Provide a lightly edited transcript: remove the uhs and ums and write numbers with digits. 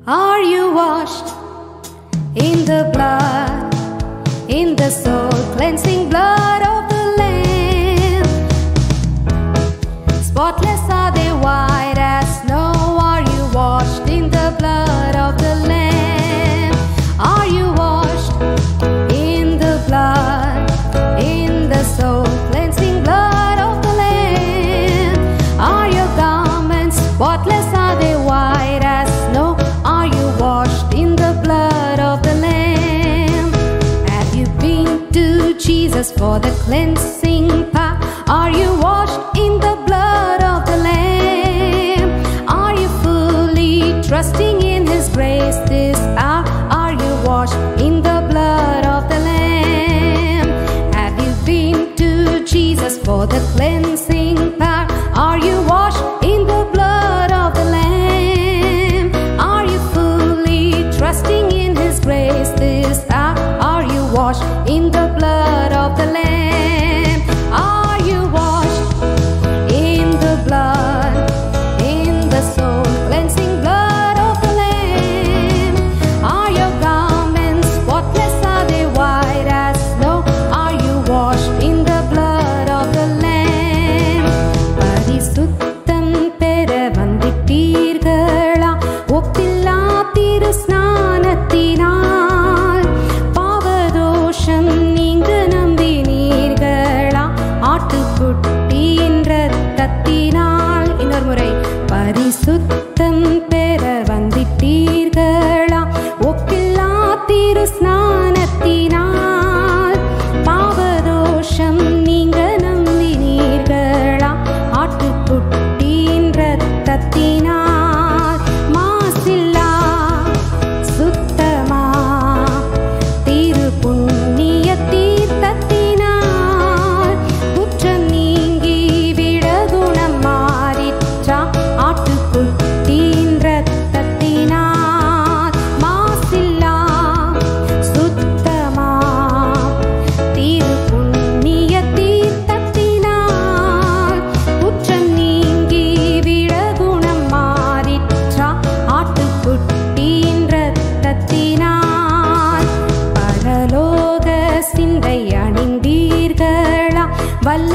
Are you washed in the blood, in the soul cleansing blood of the Lamb? Spotless are they, white as snow. Are you washed in the blood of the Lamb? Are you washed in the blood, in the soul cleansing blood of the Lamb? Are your garments spotless? Are they white as snow? Are you washed in the blood of the Lamb? Have you been to Jesus for the cleansing power? Are you washed in the blood of the Lamb? Are you fully trusting in His grace this hour? Are you washed in the blood of the Lamb? Have you been to Jesus for the cleansing power? Are you washed in the blood of the Lamb? Are you fully trusting in His grace this hour? Are you washed in the blood of the Lamb? Are you washed in the blood, in the soul cleansing blood of the Lamb? Are your garments spotless? Are they white as snow? Are you washed in the blood of the Lamb? பரிசுத்தம் பெற வந்திட்டீர்களா? ஒப்பில்லா திரு ஸ்நானத்தினால் பாவதோஷம் நீங்க நம்பினீர்களா? ஆட்டுக்குட்டியின் இரத்தத்தினால். இன்னொரு முறை, பரிசுத்தம் பெற வந்திட்டீர்களா? ஒப்பில்லா திரு ஸ்நானத்தினால் பாவதோஷம் நீங்க நம்பினீர்களா? ஆட்டுக்குட்டியின் இரத்தத்தினால். மாசில்லா சுத்தமா திரு புண்ணிய தீர்த்தத்தினால் குற்றம் நீங்கி விட குணம் மாறிற்றா? ஆட்டுக்குட்டியின் இரத்தத்தினால். மாசில்லா சுத்தமா திரு புண்ணிய தீர்த்தத்தினால் குற்றம் நீங்கி விட குணம் மாறிற்றா? ஆட்டுக்குட்டியின் இரத்தத்தினால். பரலோக சிந்தை அணிந்தீர்களா? வல்ல